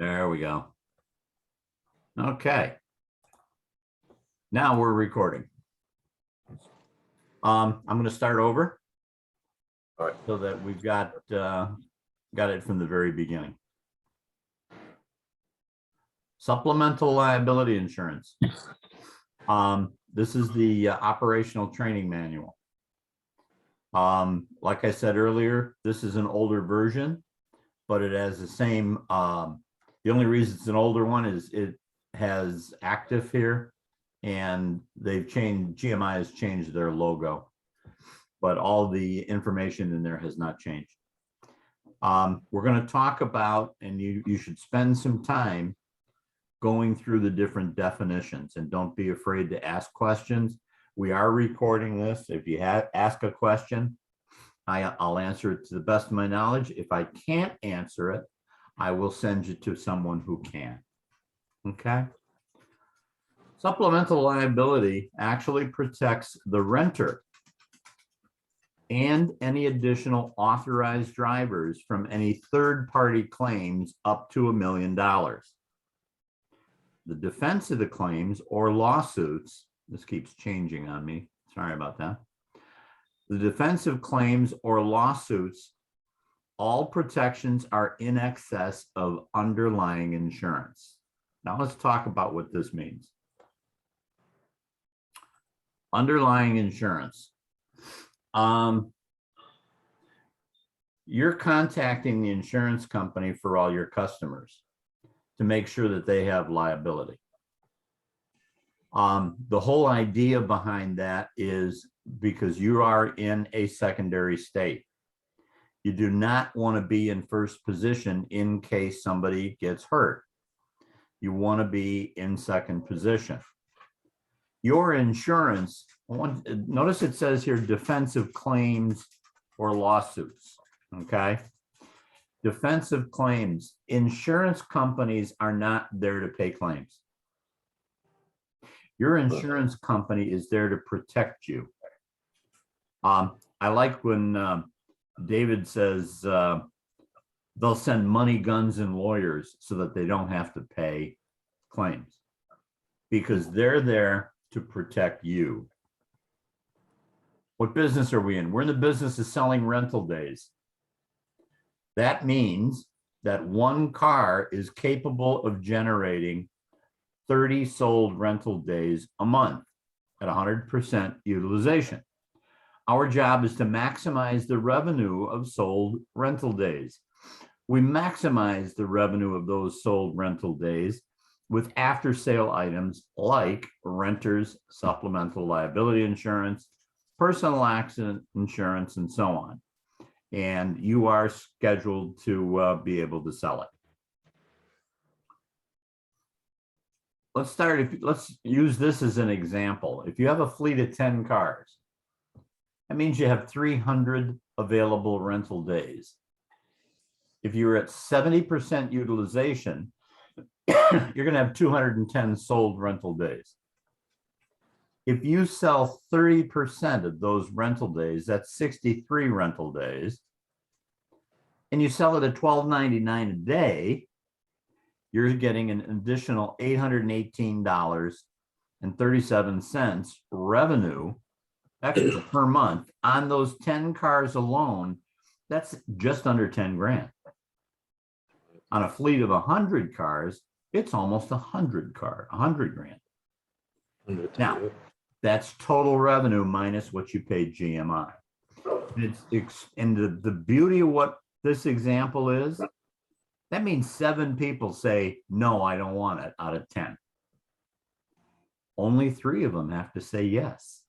There we go. Okay. Now we're recording. I'm going to start over. All right. So that we've got it from the very beginning. Supplemental liability insurance. This is the operational training manual. Like I said earlier, this is an older version, but it has the same. The only reason it's an older one is it has active here, and they've changed. GMI has changed their logo, but all the information in there has not changed. We're going to talk about, and you should spend some time going through the different definitions, and don't be afraid to ask questions. We are recording this. If you ask a question, I'll answer it to the best of my knowledge. If I can't answer it, I will send you to someone who can. Okay. Supplemental liability actually protects the renter and any additional authorized drivers from any third-party claims up to $1 million. The defense of the claims or lawsuits, this keeps changing on me, sorry about that. The defense of claims or lawsuits, all protections are in excess of underlying insurance. Now let's talk about what this means. Underlying insurance. You're contacting the insurance company for all your customers to make sure that they have liability. The whole idea behind that is because you are in a secondary state. You do not want to be in first position in case somebody gets hurt. You want to be in second position. Your insurance, notice it says here defensive claims or lawsuits, okay? Defensive claims. Insurance companies are not there to pay claims. Your insurance company is there to protect you. I like when David says they'll send money, guns, and lawyers so that they don't have to pay claims, because they're there to protect you. What business are we in? We're in the business of selling rental days. That means that one car is capable of generating 30 sold rental days a month at 100% utilization. Our job is to maximize the revenue of sold rental days. We maximize the revenue of those sold rental days with after-sale items like renters, supplemental liability insurance, personal accident insurance, and so on. And you are scheduled to be able to sell it. Let's use this as an example. If you have a fleet of 10 cars, that means you have 300 available rental days. If you're at 70% utilization, you're going to have 210 sold rental days. If you sell 30% of those rental days, that's 63 rental days, and you sell it at $12.99 a day, you're getting an additional $818.37 revenue extra per month on those 10 cars alone. That's just under 10 grand. On a fleet of 100 cars, it's almost 100 grand. Now, that's total revenue minus what you paid GMI. And the beauty of what this example is, that means 7 people say, no, I don't want it out of 10. Only 3 of them have to say yes.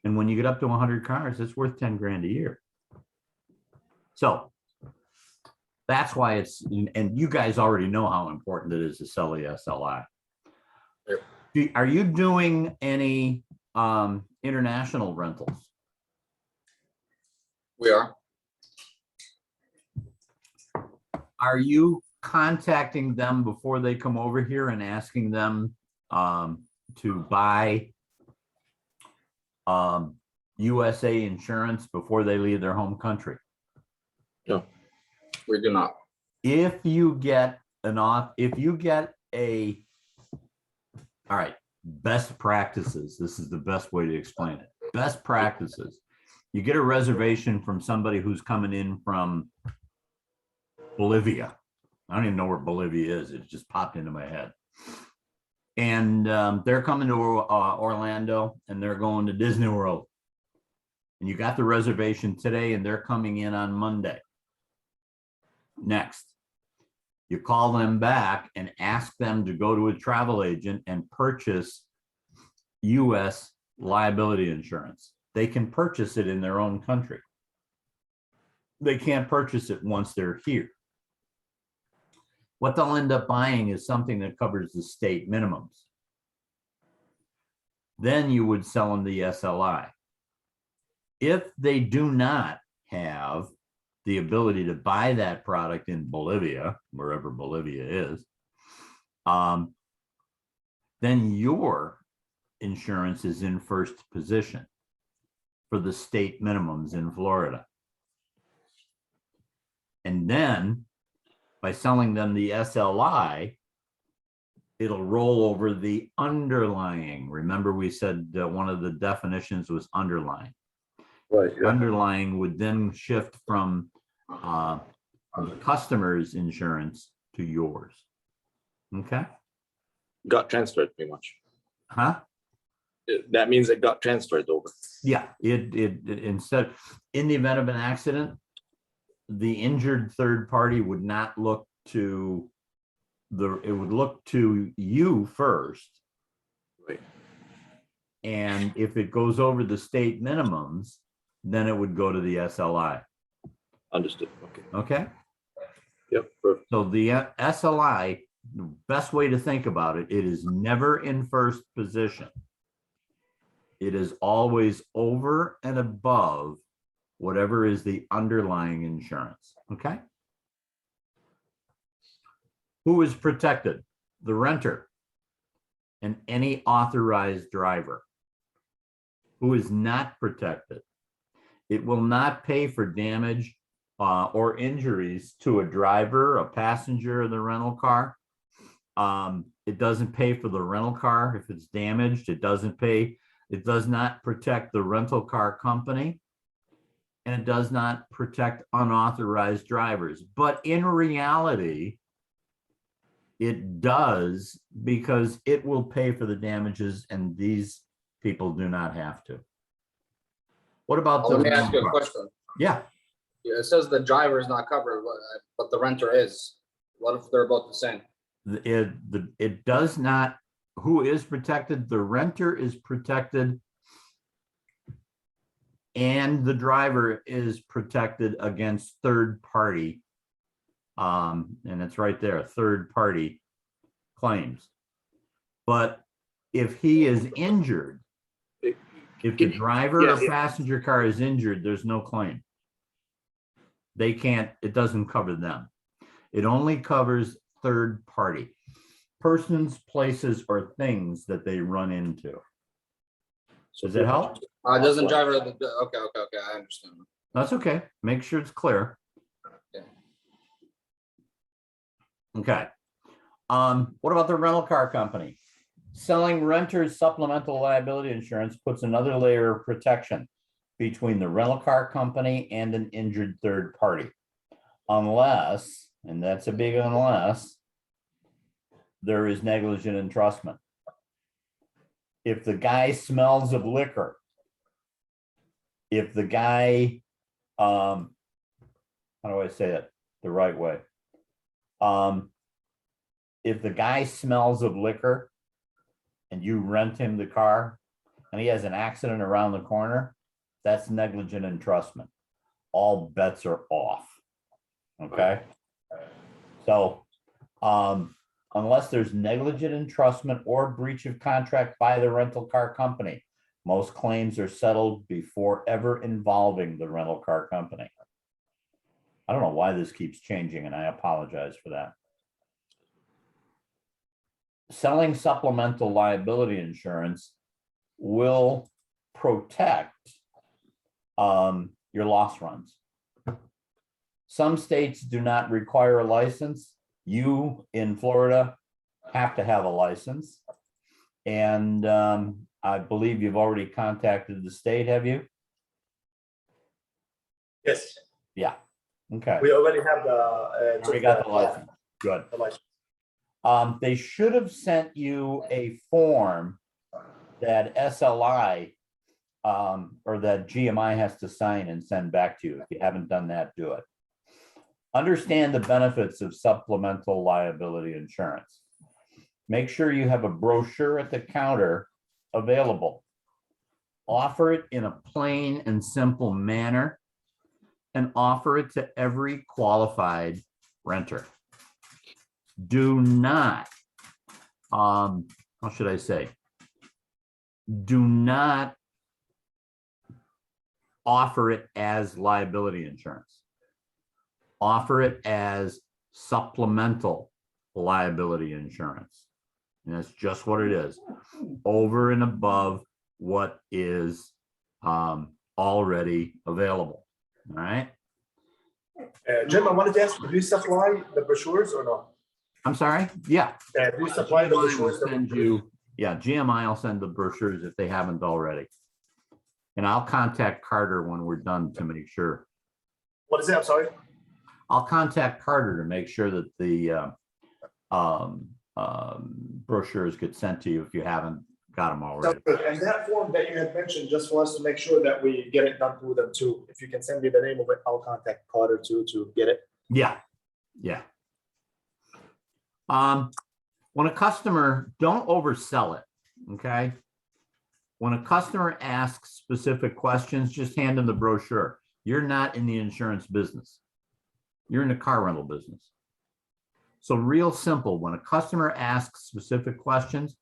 And when you get up to 100 cars, it's worth 10 grand a year. So that's why it's, and you guys already know how important it is to sell the SLI. Yep. Are you doing any international rentals? We are. Are you contacting them before they come over here and asking them to buy USA insurance before they leave their home country? No, we do not. If you get if you get all right, best practices. This is the best way to explain it. Best practices. You get a reservation from somebody who's coming in from Bolivia. I don't even know where Bolivia is. It just popped into my head. And they're coming to Orlando and they're going to Disney World. And you got the reservation today and they're coming in on Monday. Next, you call them back and ask them to go to a travel agent and purchase US liability insurance. They can purchase it in their own country. They can't purchase it once they're here. What they'll end up buying is something that covers the state minimums. Then you would sell them the SLI. If they do not have the ability to buy that product in Bolivia, wherever Bolivia is, then your insurance is in first position for the state minimums in Florida. And then by selling them the SLI, it'll roll over the underlying. Remember, we said one of the definitions was underlying. Right. Yeah. Underlying would then shift from the customer's insurance to yours. Okay. Got transferred pretty much. Huh? That means it got transferred over. Yeah. It instead, in the event of an accident, the injured third party would not look to it would look to you first. Right. And if it goes over the state minimums, then it would go to the SLI. Understood. Okay. Okay. Yep. Perfect. So the SLI, the best way to think about it, it is never in first position. It is always over and above whatever is the underlying insurance. Okay. Who is protected? The renter and any authorized driver. Who is not protected? It will not pay for damage or injuries to a driver, a passenger in the rental car. It doesn't pay for the rental car if it's damaged. It doesn't pay. It does not protect the rental car company. And it does not protect unauthorized drivers. But in reality, it does, because it will pay for the damages and these people do not have to. What about Let me ask you a question. Yeah. It says the driver is not covered, but the renter is. What if they're both the same? It does not. Who is protected? The renter is protected and the driver is protected against third party. And it's right there, third party claims. But if he is injured, if the driver or passenger car is injured, there's no claim. They can't, it doesn't cover them. It only covers third party. Persons, places, or things that they run into. Does that help? Doesn't driver, okay, I understand. That's okay. Make sure it's clear. Okay. Okay. What about the rental car company? Selling renters supplemental liability insurance puts another layer of protection between the rental car company and an injured third party. Unless, and that's a big unless, there is negligent entrustment. If the guy smells of liquor, if the guy, how do I say it the right way? If the guy smells of liquor and you rent him the car and he has an accident around the corner, that's negligent entrustment. All bets are off. Okay. So, unless there's negligent entrustment or breach of contract by the rental car company, most claims are settled before ever involving the rental car company. I don't know why this keeps changing, and I apologize for that. Selling supplemental liability insurance will protect your loss runs. Some states do not require a license. you in Florida have to have a license. And I believe you've already contacted the state, have you? Yes, Yeah, okay. we already have the. We got the license, good. The license. They should have sent you a form that SLI or that GMI has to sign and send back to you. If you haven't done that, do it. Understand the benefits of supplemental liability insurance. Make sure you have a brochure at the counter available. Offer it in a plain and simple manner and offer it to every qualified renter. Do not, how should I say? Do not offer it as liability insurance. Offer it as supplemental liability insurance. And that's just what it is, over and above what is already available. All right. Jim, I wanted to ask, do you supply the brochures or not? I'm sorry. Yeah. Do you supply the GMI will brochures? send you, yeah, GMI will send the brochures if they haven't already. And I'll contact Carter when we're done to make sure. What is it? I'm sorry. I'll contact Carter to make sure that the brochures get sent to you if you haven't got them already. And that form that you had mentioned, just for us to make sure that we get it done through them too. If you can send me the name of it, I'll contact Carter too to get it. Yeah, yeah. When a customer, don't oversell it, okay? When a customer asks specific questions, just hand them the brochure. You're not in the insurance business. You're in the car rental business. So real simple, when a customer asks specific questions,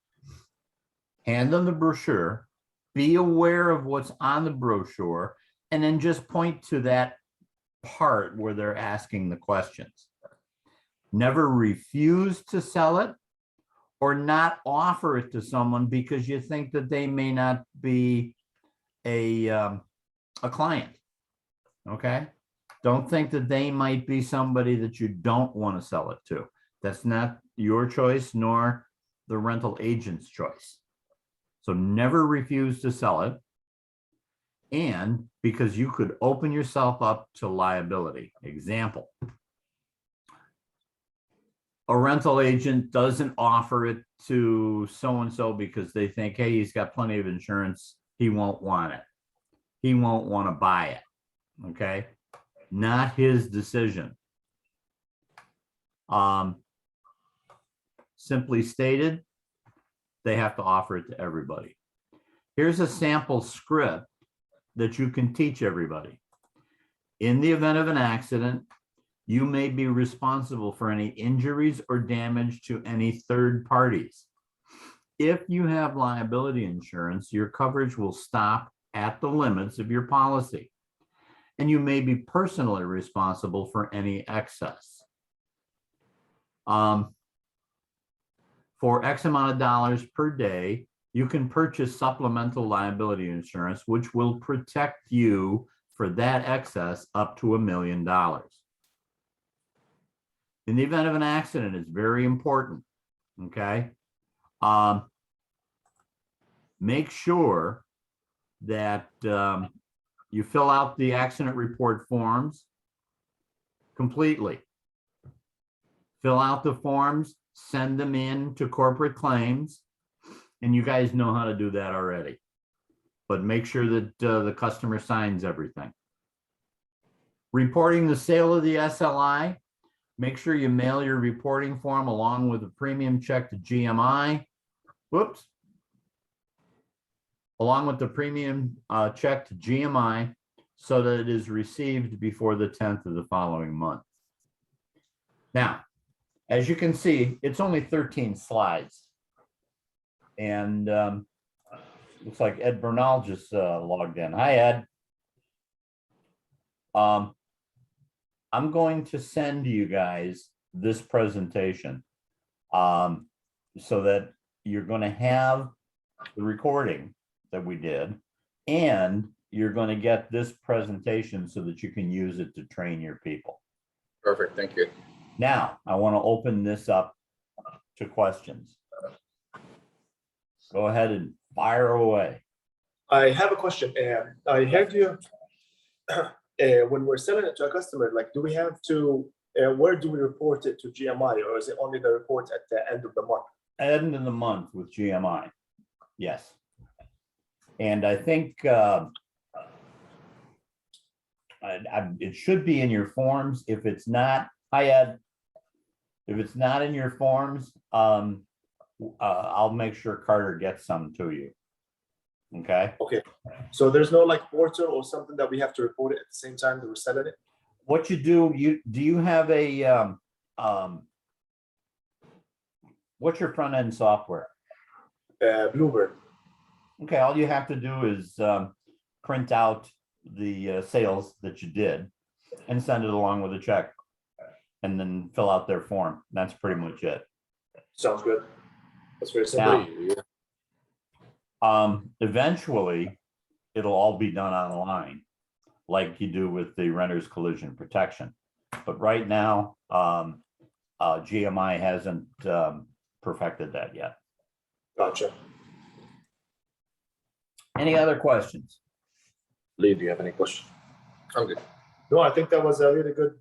hand them the brochure, be aware of what's on the brochure, and then just point to that part where they're asking the questions. Never refuse to sell it or not offer it to someone because you think that they may not be a client, okay? Don't think that they might be somebody that you don't want to sell it to. That's not your choice nor the rental agent's choice. So never refuse to sell it. And because you could open yourself up to liability. Example, a rental agent doesn't offer it to so-and-so because they think, hey, he's got plenty of insurance. He won't want it. He won't want to buy it. Okay. Not his decision. Simply stated, they have to offer it to everybody. Here's a sample script that you can teach everybody. In the event of an accident, you may be responsible for any injuries or damage to any third parties. If you have liability insurance, your coverage will stop at the limits of your policy, and you may be personally responsible for any excess. For X amount of dollars per day, you can purchase supplemental liability insurance, which will protect you for that excess up to $1 million. In the event of an accident, it's very important, okay? Make sure that you fill out the accident report forms completely. Fill out the forms, send them in to corporate claims, and you guys know how to do that already. But make sure that the customer signs everything. Reporting the sale of the SLI, make sure you mail your reporting form along with a premium check to GMI. Whoops. Along with the premium check to GMI so that it is received before the 10th of the following month. Now, as you can see, it's only 13 slides. And looks like Ed Bernal just logged in. Hi, Ed. I'm going to send you guys this presentation so that you're going to have the recording that we did, and you're going to get this presentation so that you can use it to train your people. Perfect, thank you. Now, I want to open this up to questions. Go ahead and fire away. I have a question. I heard you, when we're selling it to a customer, like, do we have to, where do we report it to GMI, or is it only the report at the end of the month? End of the month with GMI. Yes. And I think it should be in your forms. If it's not, if it's not in your forms, I'll make sure Carter gets some to you. Okay. Okay, so there's no like portal or something that we have to report it at the same time that we're selling it? What you do, do you have a what's your front end software? Bluebird. Okay, all you have to do is print out the sales that you did and send it along with a check, and then fill out their form. That's pretty much it. Sounds good. That's very simple. Now, eventually, it'll all be done online, like you do with the renter's collision protection. But right now, GMI hasn't perfected that yet. Gotcha. Any other questions? Lee, do you have any questions? I'm good. No, I think that was a really good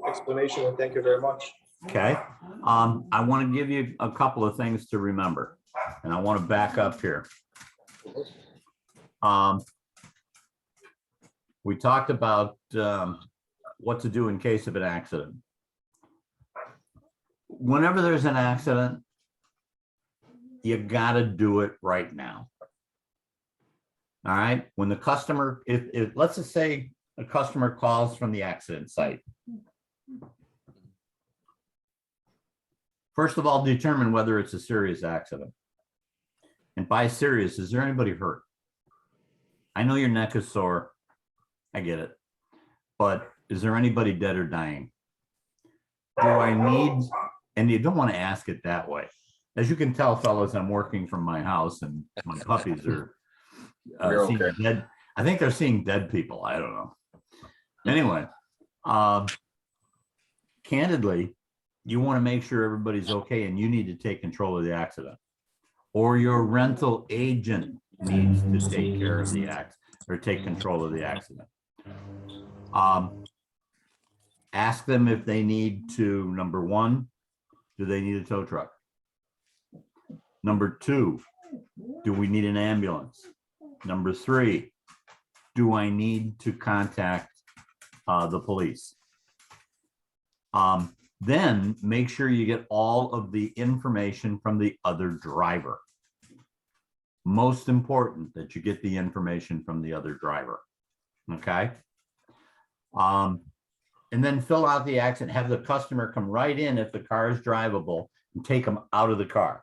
explanation, and thank you very much. Okay, I want to give you a couple of things to remember, and I want to back up here. We talked about what to do in case of an accident. Whenever there's an accident, you got to do it right now. All right, when the customer, if let's just say a customer calls from the accident site. First of all, determine whether it's a serious accident. And by serious, is there anybody hurt? I know your neck is sore. I get it. But is there anybody dead or dying? Do I need, and you don't want to ask it that way. As you can tell, fellas, I'm working from my house and my puppies are seeing dead. I think they're seeing dead people. I don't know. Anyway, candidly, you want to make sure everybody's okay, and you need to take control of the accident, or your rental agent needs to take care of the accident or take control of the accident. Ask them if they need to, number one, do they need a tow truck? Number two, do we need an ambulance? Number three, do I need to contact the police? Then make sure you get all of the information from the other driver. Most important that you get the information from the other driver. Okay. And then fill out the accident, have the customer come right in if the car is drivable and take them out of the car.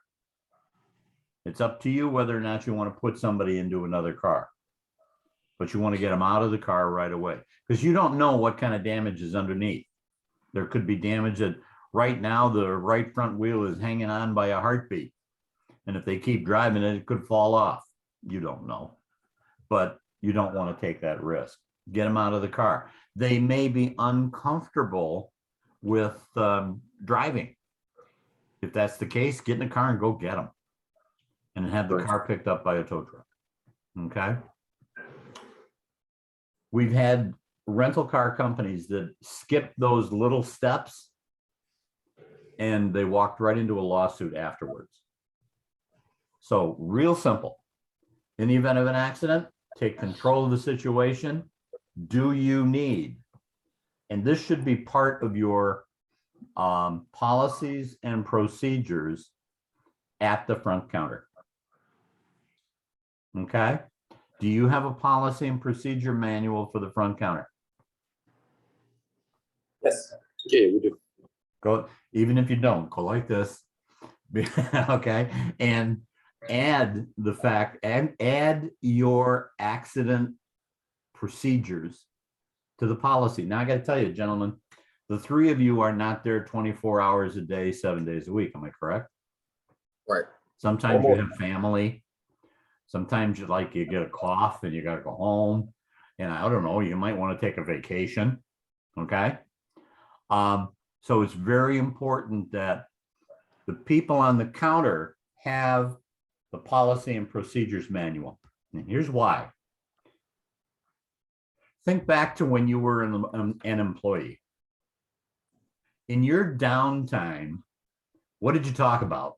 It's up to you whether or not you want to put somebody into another car, but you want to get them out of the car right away, because you don't know what kind of damage is underneath. There could be damage that right now the right front wheel is hanging on by a heartbeat. And if they keep driving it, it could fall off. You don't know, but you don't want to take that risk. Get them out of the car. They may be uncomfortable with driving. If that's the case, get in the car and go get them and have the car picked up by a tow truck. Okay. We've had rental car companies that skipped those little steps and they walked right into a lawsuit afterwards. So real simple. In the event of an accident, take control of the situation. Do you need, and this should be part of your policies and procedures at the front counter. Okay. Do you have a policy and procedure manual for the front counter? Yes. Yeah, we do. Go, even if you don't, go like this. Okay. And add the fact, and add your accident procedures to the policy. Now I got to tell you, gentlemen, the three of you are not there 24 hours a day, 7 days a week. Am I correct? Right. Sometimes you have family. Sometimes you get a cough and you got to go home. And I don't know, you might want to take a vacation. Okay. So it's very important that the people on the counter have the policy and procedures manual. And here's why. Think back to when you were an employee. In your downtime, what did you talk about?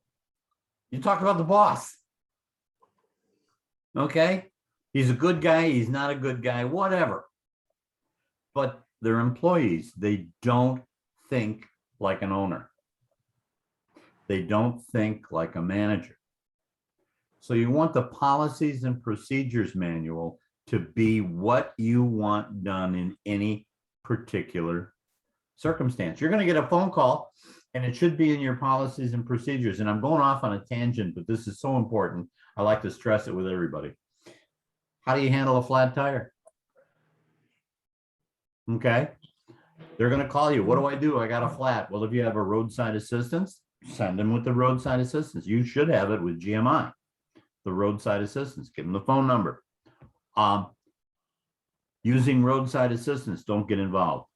You talked about the boss. Okay? He's a good guy, he's not a good guy, whatever. But they're employees. They don't think like an owner. They don't think like a manager. So you want the policies and procedures manual to be what you want done in any particular circumstance. You're going to get a phone call and it should be in your policies and procedures. And I'm going off on a tangent, but this is so important. I like to stress it with everybody. How do you handle a flat tire? Okay. They're going to call you. What do I do? I got a flat. Well, if you have a roadside assistance, send them with the roadside assistance. You should have it with GMI, the roadside assistance. Give them the phone number. Using roadside assistance, don't get involved.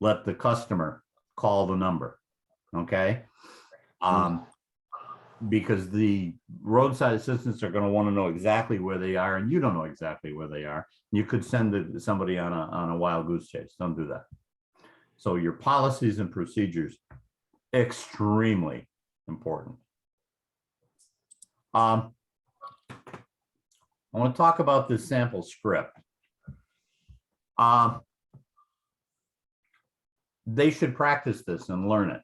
Let the customer call the number. Okay. Because the roadside assistants are going to want to know exactly where they are, and you don't know exactly where they are. You could send somebody on a wild goose chase. Don't do that. So your policies and procedures, extremely important. I want to talk about this sample script. They should practice this and learn it.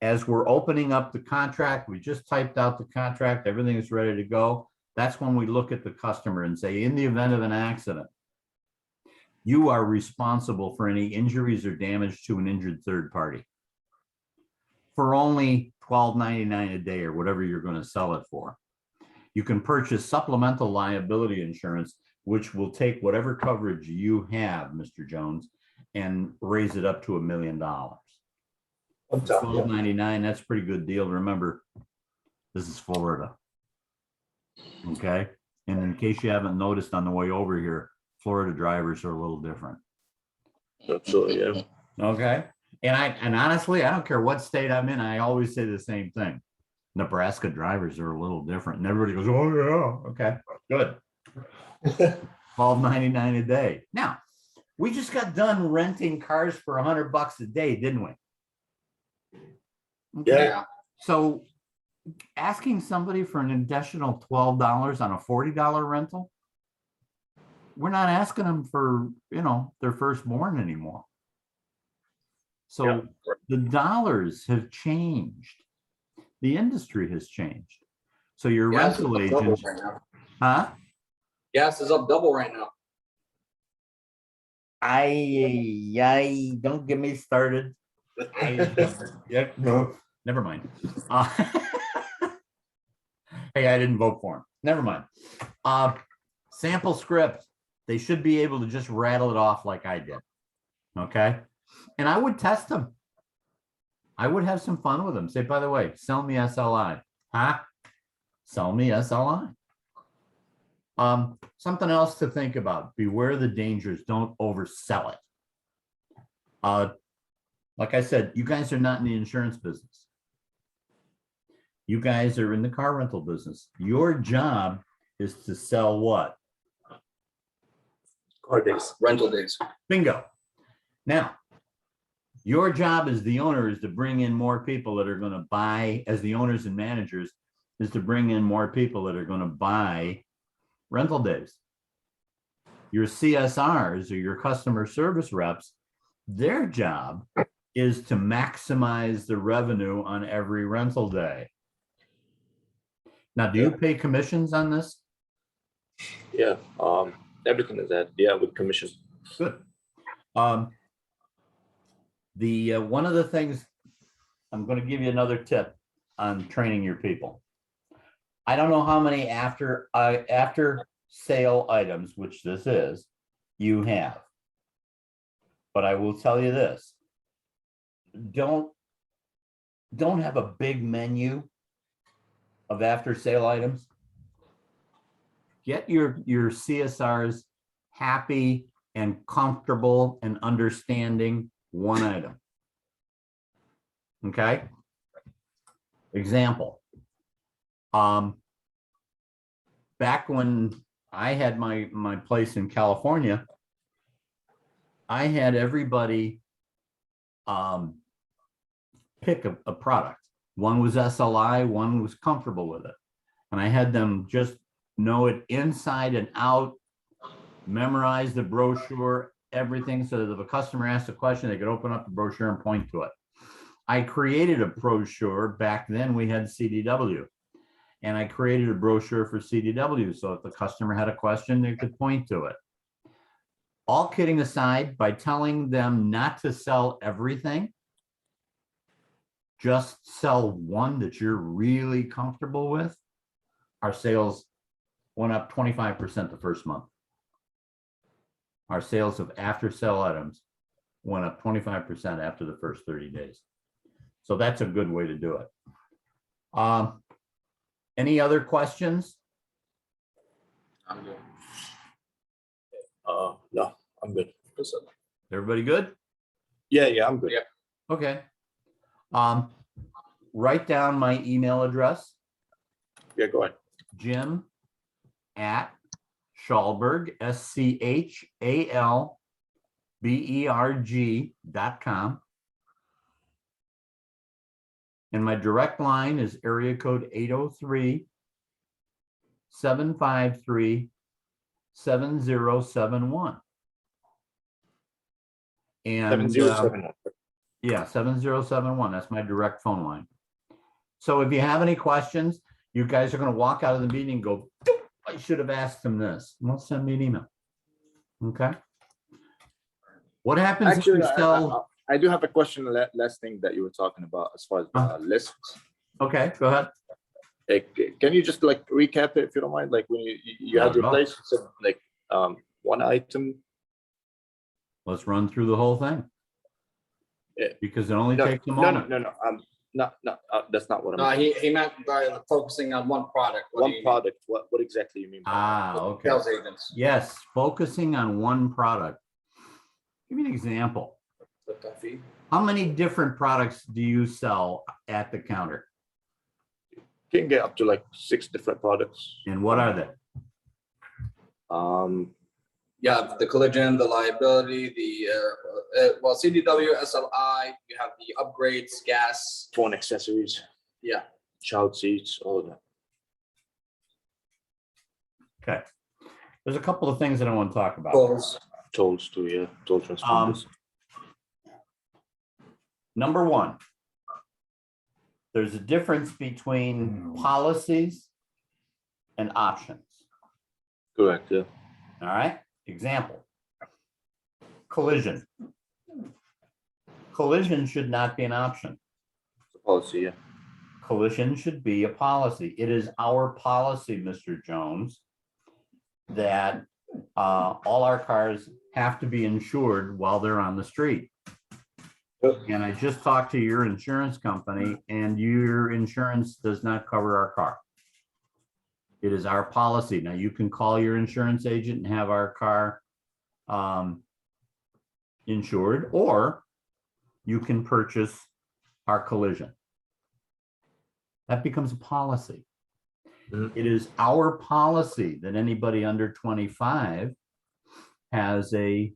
As we're opening up the contract, we just typed out the contract, everything is ready to go. That's when we look at the customer and say, in the event of an accident, you are responsible for any injuries or damage to an injured third party for only $12.99 a day or whatever you're going to sell it for. You can purchase supplemental liability insurance, which will take whatever coverage you have, Mr. Jones, and raise it up to $1 million. $12.99, that's a pretty good deal. Remember, this is Florida. Okay. And in case you haven't noticed on the way over here, Florida drivers are a little different. Absolutely, yeah. Okay. And honestly, I don't care what state I'm in, I always say the same thing. Nebraska drivers are a little different. And everybody goes, oh yeah, okay, good. $12.99 a day. Now, we just got done renting cars for $100 a day, didn't we? Okay. Yeah. So asking somebody for an additional $12 on a $40 rental, we're not asking them for, their firstborn anymore. So Yeah. the dollars have changed. The industry has changed. So your Gas is rental up double agents, right now. huh? Gas is up double right now. I don't get me started. Yeah, no, never mind. Hey, I didn't vote for him. Never mind. Sample script. They should be able to just rattle it off like I did. Okay. And I would test them. I would have some fun with them. Say, by the way, sell me SLI. Huh? Sell me SLI. Something else to think about. Beware the dangers. Don't oversell it. Like I said, you guys are not in the insurance business. You guys are in the car rental business. Your job is to sell what? Car days. Rental days. Bingo. Now, your job as the owner is to bring in more people that are going to buy, as the owners and managers, is to bring in more people that are going to buy rental days. Your CSRs or your customer service reps, their job is to maximize the revenue on every rental day. Now, do you pay commissions on this? Yeah, everything is that, yeah, with commission. Good. One of the things, I'm going to give you another tip on training your people. I don't know how many after sale items, which this is, you have. But I will tell you this. Don't have a big menu of after sale items. Get your CSRs happy and comfortable and understanding one item. Okay. Example. Back when I had my place in California, I had everybody pick a product. One was SLI, one was comfortable with it. And I had them just know it inside and out, memorize the brochure, everything, so that if a customer asked a question, they could open up the brochure and point to it. I created a brochure. Back then we had CDW, and I created a brochure for CDW. So if the customer had a question, they could point to it. All kidding aside, by telling them not to sell everything, just sell one that you're really comfortable with, our sales went up 25% the first month. Our sales of after sale items went up 25% after the first 30 days. So that's a good way to do it. Any other questions? I'm good. No, I'm good. Everybody good? Yeah, I'm good. Yeah. Okay. Write down my email address, Yeah, go ahead. Jim@Schalberg, SCHALBERG.com. And my direct line is area code 803-753-7071. And 7071. yeah, 7071. That's my direct phone line. So if you have any questions, you guys are going to walk out of the meeting and go, I should have asked him this. Well, send me an email. Okay. What happens Actually, if you sell? I do have a question. Last thing that you were talking about as far as the lists. Okay, go ahead. Can you just like recap it if you don't mind? Like when you had your place, you said like one item. Let's run through the whole thing. Yeah. Because it only No, takes a no, moment. no. That's not what No, I'm. he meant by focusing on one product. What do One you mean? product. What exactly you mean? By that? Okay. Sales agents. Yes, focusing on one product. Give me an example. How many different products do you sell at the counter? You can get up to like 6 different products. And what are they? Yeah, the collision, the liability, the well, CDW, SLI. You have the upgrades, gas. Phone accessories, Yeah. child seats, all of that. Okay. There's a couple of things that I want to talk about. Tolls. Tolls too, yeah. Toll transponders. Number one, there's a difference between policies and options. Correct, yeah. All right. Example. Collision. Collision should not be an option. It's a policy, yeah. Collision should be a policy. It is our policy, Mr. Jones, that all our cars have to be insured while they're on the street. And I just talked to your insurance company, and your insurance does not cover our car. It is our policy. Now, you can call your insurance agent and have our car insured, or you can purchase our collision. That becomes a policy. It is our policy that anybody under 25 has a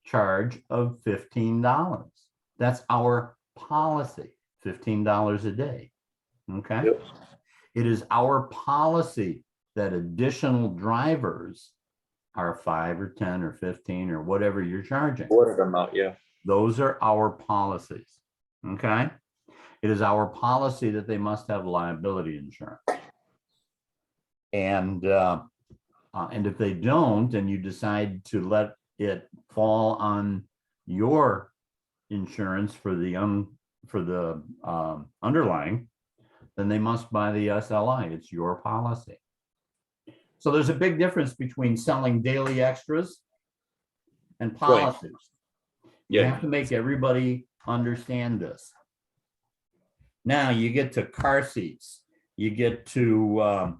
charge of $15. That's our policy, $15 a day. Okay. Yep. It is our policy that additional drivers are 5 or 10 or 15 or whatever you're charging. Order them out, yeah. Those are our policies. Okay. It is our policy that they must have liability insurance. And if they don't, and you decide to let it fall on your insurance for the underlying, then they must buy the SLI. It's your policy. So there's a big difference between selling daily extras and policies. You Yeah. have to make everybody understand this. Now you get to car seats. You get to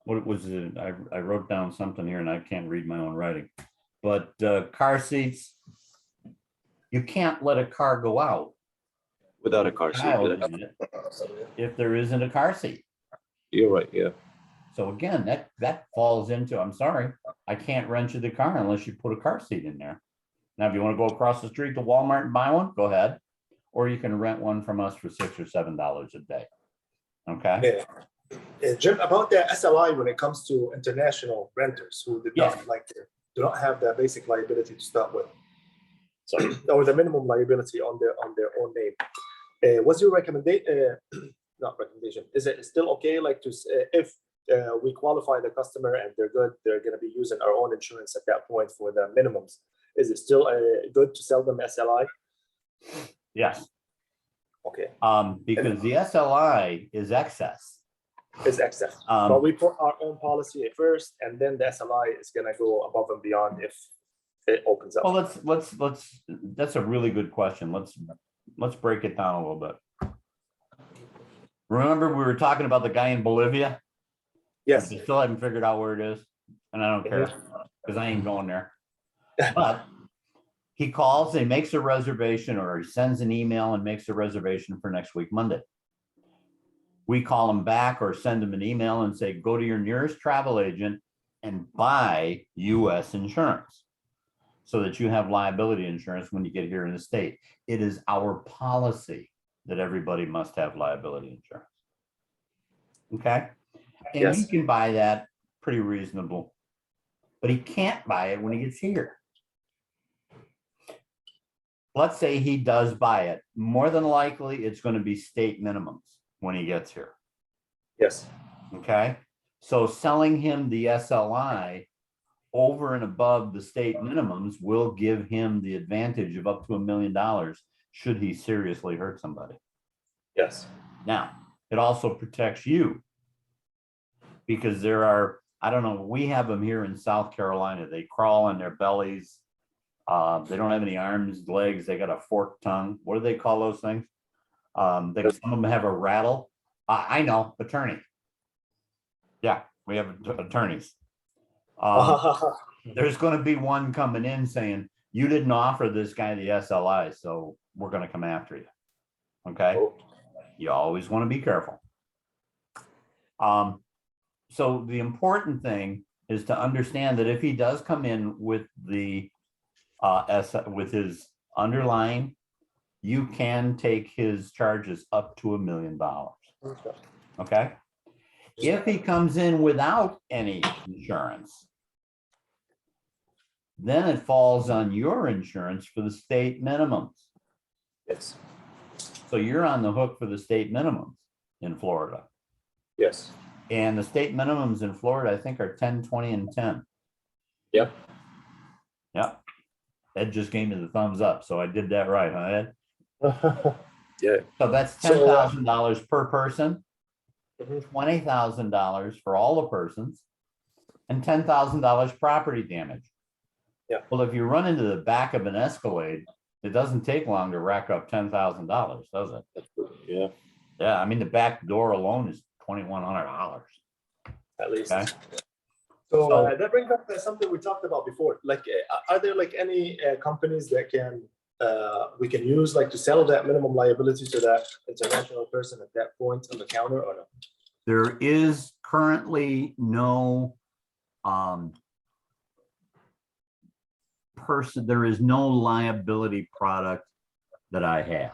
what was it? I wrote down something here and I can't read my own writing. But car seats, You can't let a car go out Without a car seat. child Yeah. in it if there isn't a car seat. You're right, yeah. So again, that falls into, I'm sorry, I can't rent you the car unless you put a car seat in there. Now, if you want to go across the street to Walmart and buy one, go ahead. Or you can rent one from us for $6 or $7 a day. Okay? Jim, about the SLI when it comes to international renters who did Yes. not do not have the basic liability to start with, or the minimum liability on their own name. What's your recommendation? Not recommendation. Is it still okay? Like if we qualify the customer and they're good, they're going to be using our own insurance at that point for the minimums. Is it still good to sell them SLI? Yes. Okay. Because the SLI is excess. It's excess. But we put our own policy at first, and then the SLI is going to go above and beyond if it opens up. Well, let's that's a really good question. Let's break it down a little bit. Remember, we were talking about the guy in Bolivia? Yes. I still haven't figured out where it is, and I don't care because I ain't going there. But he calls, he makes a reservation, or he sends an email and makes a reservation for next week, Monday. We call him back or send him an email and say, go to your nearest travel agent and buy US insurance so that you have liability insurance when you get here in the state. It is our policy that everybody must have liability insurance. Okay? And Yes. he can buy that pretty reasonable, but he can't buy it when he gets here. Let's say he does buy it. More than likely, it's going to be state minimums when he gets here. Yes. Okay. So selling him the SLI over and above the state minimums will give him the advantage of up to $1 million should he seriously hurt somebody. Yes. Now, it also protects you because there are, I don't know, we have them here in South Carolina. They crawl on their bellies. They don't have any arms, legs. They got a forked tongue. What do they call those things? Some of them have a rattle. I know, attorney. Yeah, we have attorneys. There's going to be one coming in saying, you didn't offer this guy the SLI, so we're going to come after you. Okay. You always want to be careful. So the important thing is to understand that if he does come in with the with his underlying, you can take his charges up to $1 million. Okay. If he comes in without any insurance, then it falls on your insurance for the state minimums. Yes. So you're on the hook for the state minimums in Florida. Yes. And the state minimums in Florida, I think, are 10, 20, and 10. Yep. Yep. Ed just gave me the thumbs up. So I did that right, huh, Ed? Yeah. So that's $10,000 per person, $20,000 for all the persons, and $10,000 property damage. Yeah. Well, if you run into the back of an Escalade, it doesn't take long to rack up $10,000, does it? Yeah. Yeah, I mean, the back door alone is $2,100. At least. Okay. So that brings up something we talked about before. Like, are there like any companies that can we can use like to sell that minimum liability to that international person at that point on the counter, or no? There is currently no there is no liability product that I have.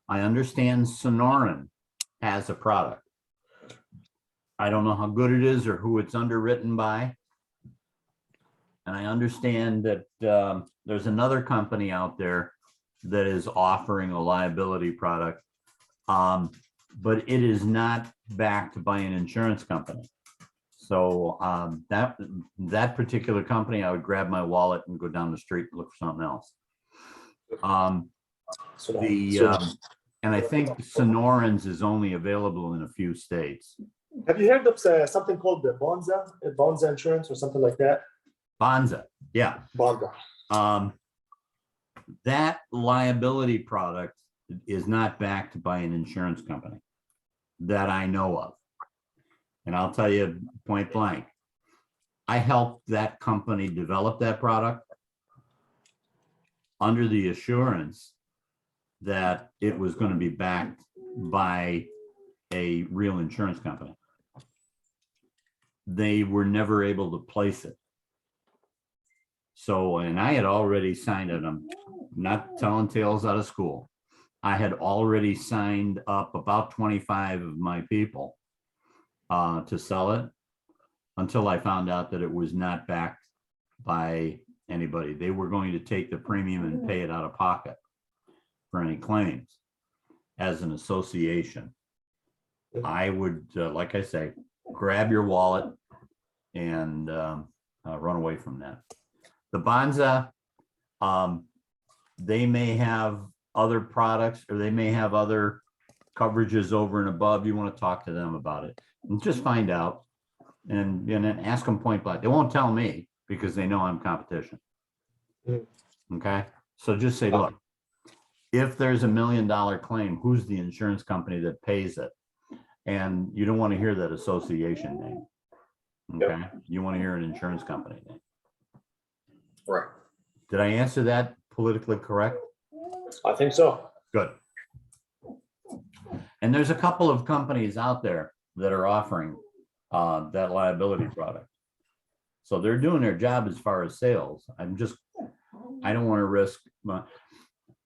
I understand Sonoran has a product. I don't know how good it is or who it's underwritten by. And I understand that there's another company out there that is offering a liability product, but it is not backed by an insurance company. So that particular company, I would grab my wallet and go down the street and look for something else. And I think Sonoran's is only available in a few states. Have you heard of something called the Bonza insurance or something like that? Bonza, yeah. Bonza. That liability product is not backed by an insurance company that I know of. And I'll tell you point blank, I helped that company develop that product. under the assurance that it was going to be backed by a real insurance company. They were never able to place it. So, and I had already signed it. I'm not telling tales out of school. I had already signed up about 25 of my people to sell it until I found out that it was not backed by anybody. They were going to take the premium and pay it out of pocket for any claims as an association. I would, like I say, grab your wallet and run away from that. The Bonza, they may have other products or they may have other coverages over and above. You want to talk to them about it and just find out and then ask them point blank. They won't tell me because they know I'm competition. Okay. So just say, look, if there's $1 million claim, who's the insurance company that pays it? And you don't want to hear that association name. Okay. You want to hear an insurance company name. Right. Did I answer that politically correct? I think so. Good. And there's a couple of companies out there that are offering that liability product. So they're doing their job as far as sales. I don't want to risk.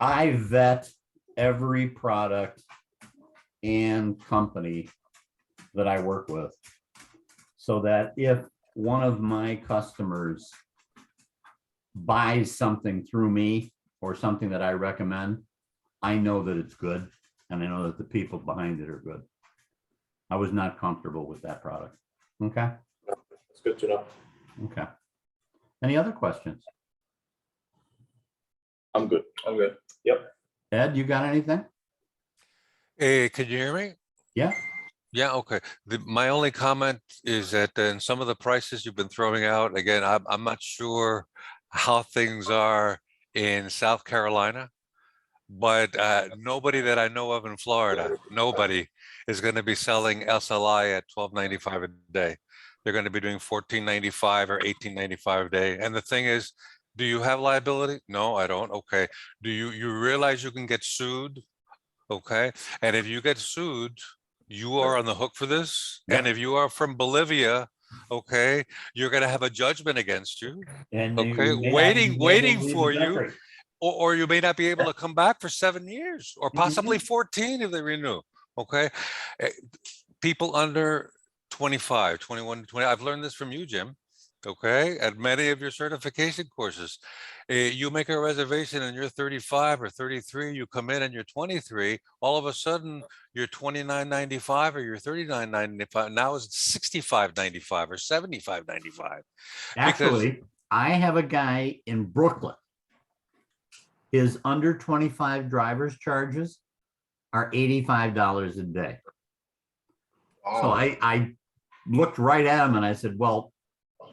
I vet every product and company that I work with so that if one of my customers buys something through me or something that I recommend, I know that it's good and I know that the people behind it are good. I was not comfortable with that product. Okay. It's good to know. Okay. Any other questions? I'm good. I'm good. Ed, you got anything? Hey, can you hear me? Yeah. Yeah, okay. My only comment is that in some of the prices you've been throwing out, again, I'm not sure how things are in South Carolina, but nobody that I know of in Florida, nobody is going to be selling SLI at $12.95 a day. They're going to be doing $14.95 or $18.95 a day. And the thing is, do you have liability? No, I don't. Okay. Do you realize you can get sued? Okay. And if you get sued, you are on the hook for this. Yeah. And if you are from Bolivia, okay, you're going to have a judgment against you. And Okay, you may not even be able waiting to leave for the you, country. or you may not be able to come back for 7 years or possibly 14 if they renew. Okay. People under 25, 21, 20. I've learned this from you, Jim. Okay. At many of your certification courses, you make a reservation and you're 35 or 33, you come in and you're 23, all of a sudden you're 29.95 or you're 39.95. Now it's 65.95 or 75.95. Actually, I have a guy in Brooklyn. His under 25 driver's charges are $85 a day. So I looked right at him and I said, well,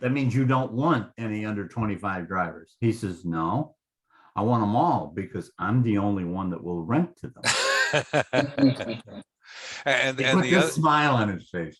that means you don't want any under 25 drivers. He says, no, I want them all because I'm the only one that will rent to them. and He put the this other, smile on his face.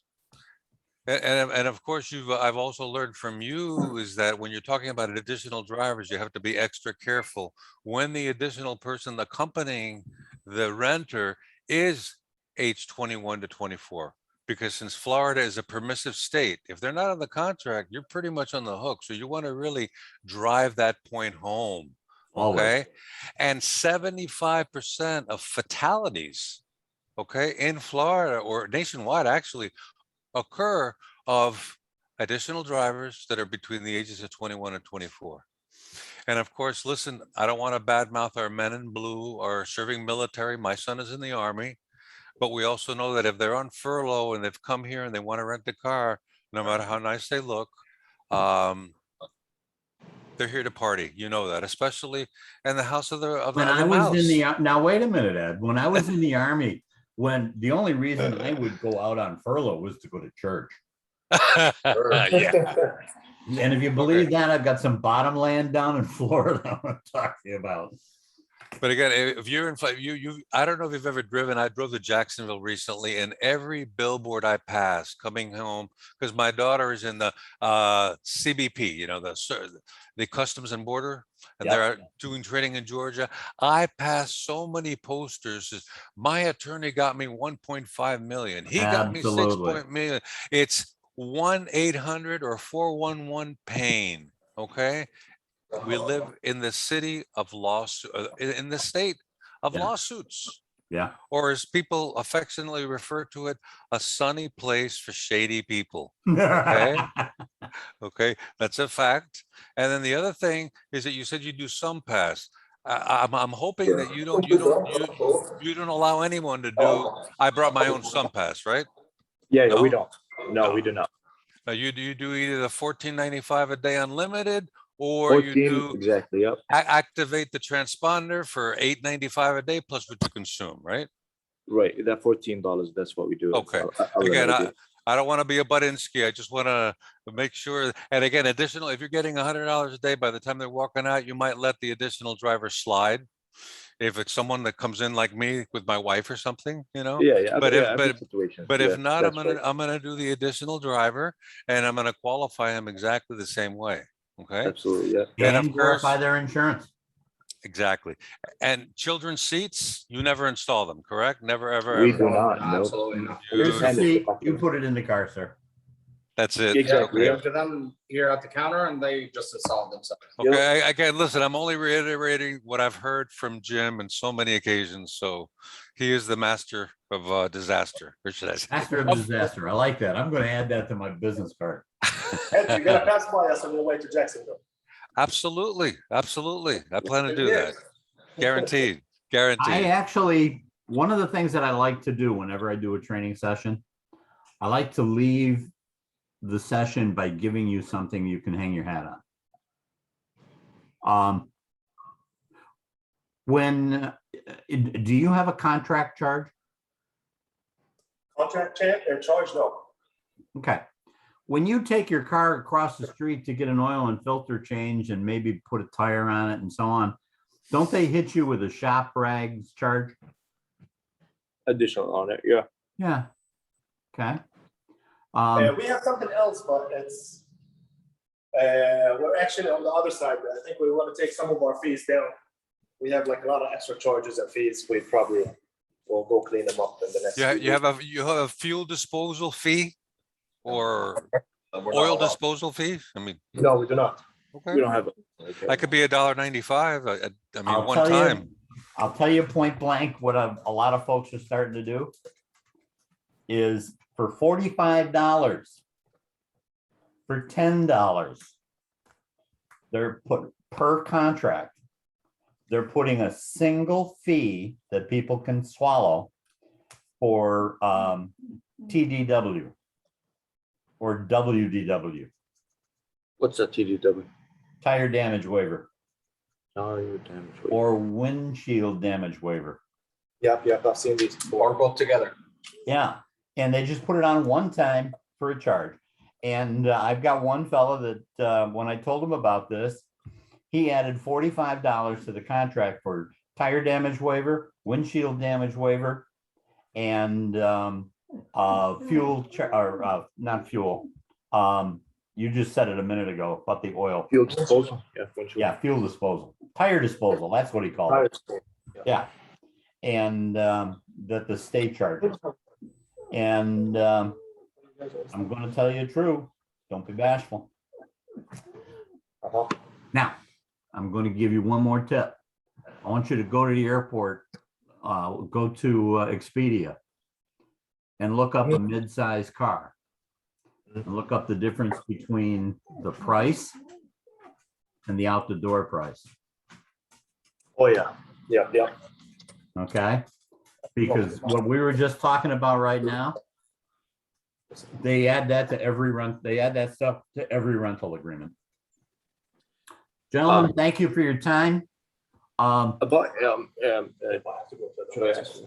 and of course, I've also learned from you is that when you're talking about additional drivers, you have to be extra careful when the additional person accompanying the renter is age 21 to 24. Because since Florida is a permissive state, if they're not on the contract, you're pretty much on the hook. So you want to really drive that point home. Always. Okay. And 75% of fatalities, okay, in Florida or nationwide actually occur of additional drivers that are between the ages of 21 and 24. And of course, listen, I don't want to badmouth our men in blue or serving military. My son is in the Army. But we also know that if they're on furlough and they've come here and they want to rent a car, no matter how nice they look, they're here to party. You know that, especially in the house of the When I was in the, now wait a minute, Ed, when I was in the Army, when the only reason I would go out on furlough was to go to church. yeah. And if you believe that, I've got some bottom land down in Florida I want to talk to you about. But again, if you're in, I don't know if you've ever driven, I drove to Jacksonville recently, and every billboard I passed coming home, because my daughter is in the CBP, you know, the Customs and Border, and Yep. they're doing training in Georgia. I passed so many posters. My attorney got me 1.5 million. He got me 6 Absolutely. million. It's 1-800 or 411-PAIN. Okay. We live in the city of in the state of Yeah. lawsuits, Yeah. or as people affectionately refer to it, a sunny place for shady people. Okay, that's a fact. And then the other thing is that you said you do some pass. I'm hoping that you don't allow anyone to do. I brought my own some pass, right? Yeah, we No? don't. No, we do not. Now you do either the $14.95 a day unlimited, or you 14, do exactly, yep. activate the transponder for $8.95 a day plus what you consume, right? Right, that $14, that's what we do. Okay. I'll Again, remember it. I don't want to be a Budinsky. I just want to make sure. And again, additional, if you're getting $100 a day, by the time they're walking out, you might let the additional driver slide. If it's someone that comes in like me with my wife or something, you know. Yeah, But yeah, if every situation. but Yeah, if not, that's right. I'm gonna do the additional driver, and I'm gonna qualify him exactly the same way. Okay. Absolutely, yeah. And of And verify course, their insurance. exactly. And children's seats, you never install them, correct? Never, ever, We ever. do not, no. Absolutely not. We just Here's the hand it to seat. the You customer. put it in the car, sir. That's it. Exactly, We Okay. give to them here at the counter and they just install themselves. Okay. Again, listen, I'm only reiterating what I've heard from Jim on so many occasions. So he is the master of disaster, or should I say? Master of disaster. I like that. I'm going to add that to my business card. And you're gonna pass by us on your way to Jacksonville. Absolutely. Absolutely. I plan to do Yeah. that. Guaranteed. I Guaranteed. actually, one of the things that I like to do whenever I do a training session, I like to leave the session by giving you something you can hang your hat on. Do you have a contract charge? Contract charge, no. Okay. When you take your car across the street to get an oil and filter change and maybe put a tire on it and so on, don't they hit you with a shop rags charge? Additional on it, yeah. Yeah. Okay. We have something else, but it's, we're actually on the other side. I think we want to take some of our fees down. We have like a lot of extra charges and fees. We probably will go clean them up in the next. Yeah, few you have a fuel disposal fee or We're oil not allowed. disposal fee? I mean, weeks. No, we do not. okay. We don't have it. That could be $1.95. I mean, I'll one tell you- time. I'll tell you point blank, what a lot of folks are starting to do is for $45, for $10, they're put per contract. They're putting a single fee that people can swallow for TDW or WDW, What's that TDW? tire damage waiver, Oh, you damage. or windshield damage waiver. Yep, I've seen these before. Or both together. Yeah, and they just put it on one time for a charge. And I've got one fellow that when I told him about this, he added $45 to the contract for tire damage waiver, windshield damage waiver, and fuel or not fuel. You just said it a minute ago about the oil. Fuel disposal, yeah. windshield. Yeah, fuel disposal, tire disposal. That's what he called Tire it. disposal. Yeah, and that the state charges. And I'm going to tell you the truth. Don't be bashful. Uh-huh. Now, I'm going to give you one more tip. I want you to go to the airport, go to Expedia, and look up a mid-size car. And look up the difference between the price and the out-the-door price. Oh, yeah. Okay? Because what we were just talking about right now, they add that to every rent. They add that stuff to every rental agreement. Gentlemen, thank you for your time. About should I ask?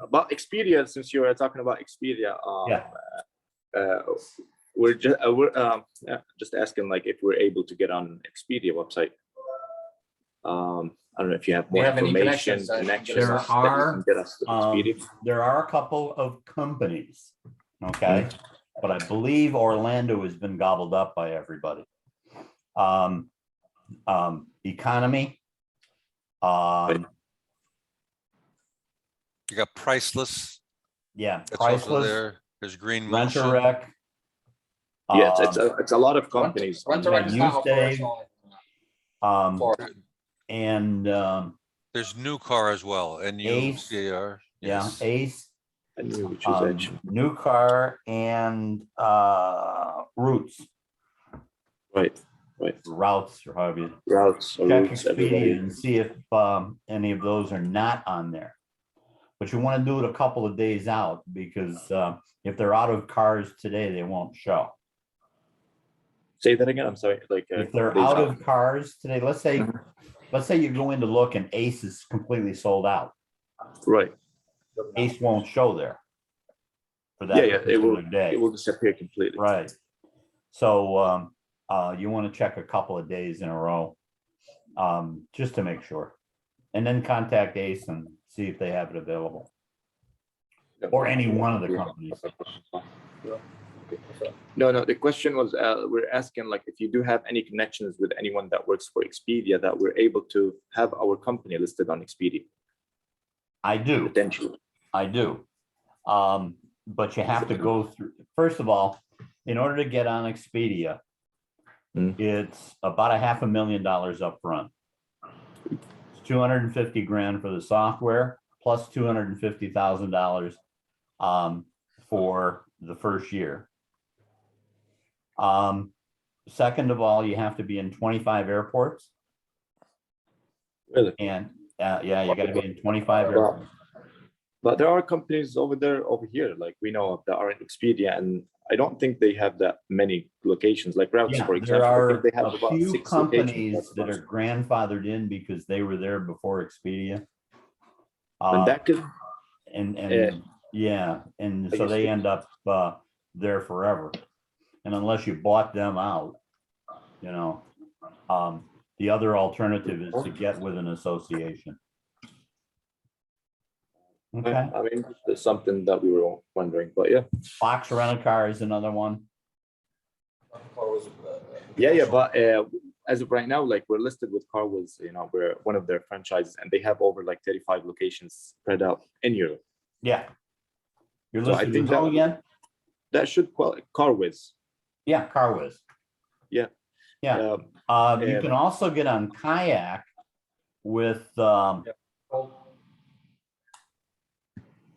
About Expedia, since you were talking about Expedia, we're just asking like if we're able to get on Expedia website. I don't know if you have They more have any information, connections that connections There that you are, can get us to Expedia. There are a couple of companies, okay? But I believe Orlando has been gobbled up by everybody. Economy. You got Priceless, Yeah, that's also Priceless, there. There's Green Rent a Motion. Wreck. Yeah, it's a lot of companies. Rent a yeah, Wreck is not you stay- operational. Um, Florida. and, There's New Car as well, Ace. NUCAR. yeah, Yes. Ace, I knew which is actually New Car and, Roots, right. Routes, or however you Routes or check routes, Expedia everybody. and see if any of those are not on there. But you want to do it a couple of days out because if they're out of cars today, they won't show. Say that again. I'm sorry. Like If they're days out of cars today, let's say you go in to look and Ace is completely sold out. right. Ace won't show there for that Yeah, it will. particular day. It will disappear completely. Right. So you want to check a couple of days in a row just to make sure. And then contact Ace and see if they have it available. Or any one of the companies. No. The question was, we're asking like if you do have any connections with anyone that works for Expedia that we're able to have our company listed on Expedia I do. potentially. I do. But you have to go through, first of all, in order to get on Expedia, it's about $500,000 up front. It's 250 grand for the software plus $250,000 for the first year. Second of all, you have to be in 25 airports. Really? And yeah, you got to be in 25 airports. But there are companies over here, like we know of that are in Expedia, and I don't think they have that many locations. Like Routes, Yeah, for there example, I are think they have a about few 6 companies locations. that are grandfathered in because they were there before Expedia. And that could, And yeah, and I so guess they it- end up there forever. And unless you bought them out, you know, the other alternative is to get with an association. Okay, I mean, there's something that we were wondering, but yeah. Fox Rent-A-Car is another one. Yeah, but as of right now, like we're listed with Carwills, we're one of their franchises, and they have over like 35 locations spread out in Europe. Yeah. You're So I listed think with who again? That should qualify. Carwiz. Yeah, CarWiz. Yeah. Yeah. You and- can also get on Kayak with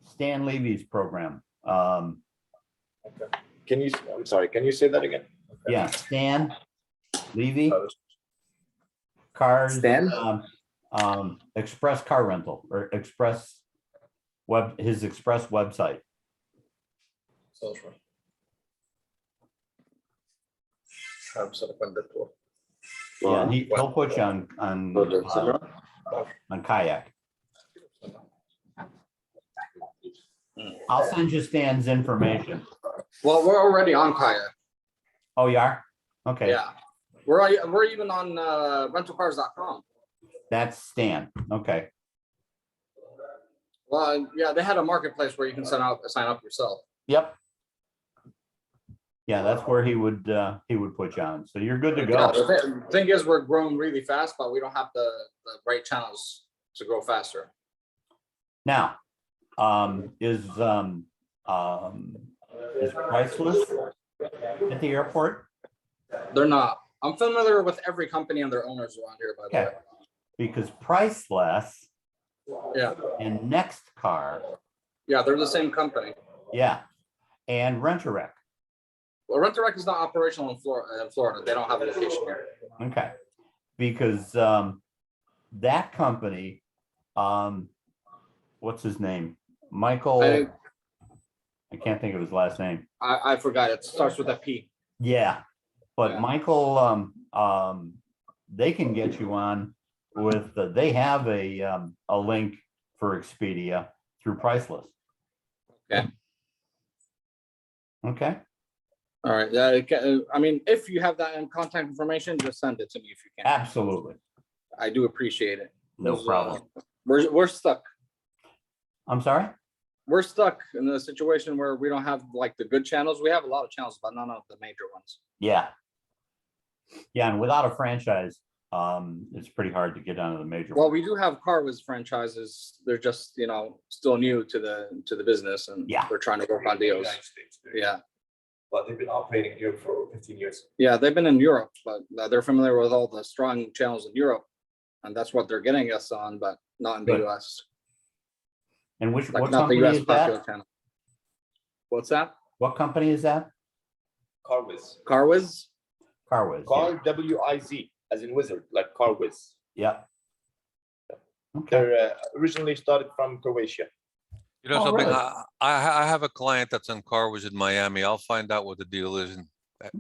Stan Levy's program. I'm sorry, can you say that again? Yeah, Stan Levy. Cars. Stan? Express Car Rental or his Express website. Yeah, he'll put you on Kayak. I'll send you Stan's information. Well, we're already on Kayak. Oh, you are? Okay, Yeah. We're even on rentalcars.com. that's Stan. Okay, Well, yeah, they had a marketplace where you can sign up yourself. yep. Yeah, that's where he would put you on. So you're good to Yeah, go. the thing is, we're growing really fast, but we don't have the right channels to grow faster. Now, is Priceless at the airport? They're not. I'm familiar with every company and their owners around here, by the Okay, way. because Priceless Yeah, and Next Car, yeah, they're the same company. yeah, and Rent-A-Wreck. Well, Rent-A-Wreck is not operational in Florida. They don't have a location here. Okay, because that company, what's his name? Michael, I can't think of his last name. I forgot. It starts with a P. Yeah, but Yeah. Michael, they can get you on with, they have a link for Expedia through Priceless. Okay. Okay, All right. I mean, if you have that in contact information, just send it to me if you can. absolutely. I do appreciate it. No Those, problem. We're stuck. I'm sorry? We're stuck in a situation where we don't have like the good channels. We have a lot of channels, but none of the major ones. Yeah. Yeah, and without a franchise, it's pretty hard to get onto the major Well, one. we do have Carwiz franchises. They're just, still new to the business, and Yeah. they're trying to work on deals. United States, Yeah. But they've been operating here for 15 years. Yeah, they've been in Europe, but they're familiar with all the strong channels in Europe. And that's what they're getting us on, but not in the Good. US. And which, Like what not the company US is popular that? channel. What's that? What company is that? Carwiz. Carwiz? Carwiz. CarWiz, as in wizard, like Carwiz. Yeah. Okay. They're originally started from Croatia. You know Oh, something, really? I have a client that's on Carwiz in Miami. I'll find out what the deal is and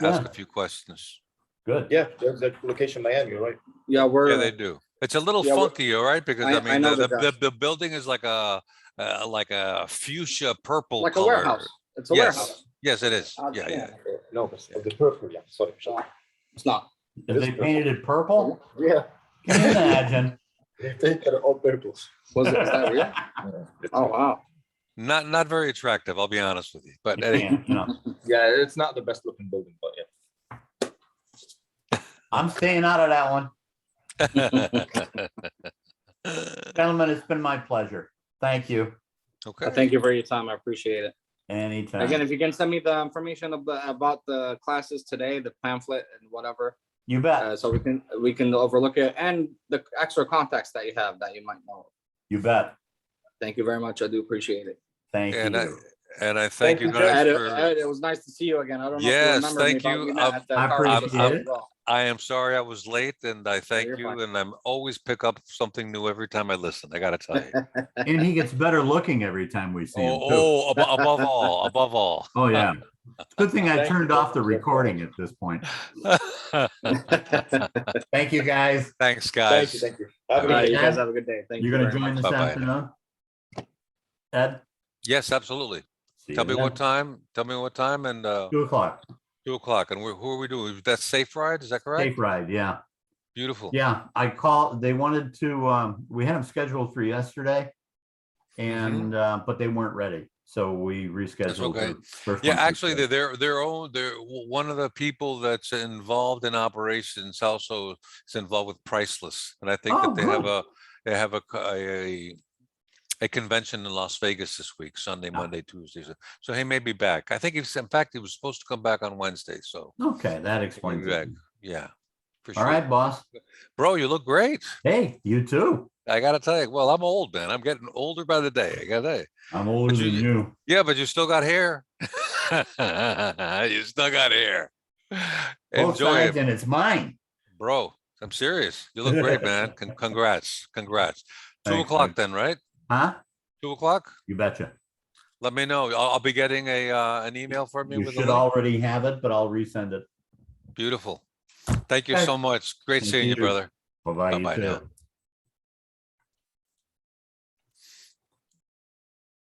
ask Yeah. a few questions. Good. Yeah, there's a location Miami, right? Yeah, we're Yeah, they do. It's a little Yeah, we're- funky, all right? Because I I mean, know the, the the, guy. the building is like a fuchsia purple like a color. warehouse. It's a Yes, warehouse. yes, it is. Uh, Yeah, yeah. No, of the purple, yeah, sorry. It's not. If they painted it purple, Yeah, can you imagine? they're all purples. Was it? Is that real? Oh, wow. Not very attractive, I'll be honest with you, but You anyway. can't, you know. Yeah, it's not the best looking building, but yeah. I'm staying out of that one. Gentlemen, it's been my pleasure. Thank you. Okay. Thank you for your time. I appreciate it. Anytime. Again, if you can send me the information about the classes today, the pamphlet and whatever, You bet. so we can overlook it, and the extra contacts that you have that you might know. You bet. Thank you very much. I do appreciate it. Thank And I, you. and I thank you you, guys Ed, for, it was nice to see you again. I don't know Yes, if you remember thank me, but you. we met at the I car appreciate show it. as well. I am sorry I was late and I thank you're you fine. and I'm always pick up something new every time I listen. I gotta tell you. And he gets better looking every time we see him too. Oh, above all, above all. Oh, yeah. It's a good thing I Thank turned you. off the recording at this point. Thank you, guys. Thanks, Thank guys. you, thank you. All Have a good right, day. you guys have a good day. Thank you. You're gonna very join much. this Bye-bye now. afternoon? Ed? Yes, absolutely. See Tell you me then. what time, and 2:00. 2 o'clock. And who are we doing? That's Safe Ride, is that correct? Safe ride, yeah. Beautiful. Yeah, they wanted to, we had them scheduled for yesterday. And, but they weren't ready. So we rescheduled. okay. the first Yeah, one for actually, today. they're one of the people that's involved in operations also is involved with Priceless. And I think Oh, that good. they have a convention in Las Vegas this week, Sunday, Ah. Monday, Tuesday. So he may be back. I think in fact, he was supposed to come back on Wednesday. So Okay, that he may explains be back. it. Yeah. For All sure. right, boss. Bro, you look great. Hey, you too. I gotta tell you, well, I'm old, man. I'm getting older by the day. I gotta tell you. I'm older you- than you. Yeah, but you still got hair. You still got hair. Both Enjoy sides, it, and it's mine. bro. I'm serious. You look great, man. Congrats. 2 Thanks, o'clock man. then, right? Huh? 2 o'clock? You betcha. Let me know. I'll be getting an email from you You with a should link. already have it, but I'll resend it. Beautiful. Thank you Okay. so much. Great Thank seeing you, you. brother. Bye-bye. You Bye-bye now. too.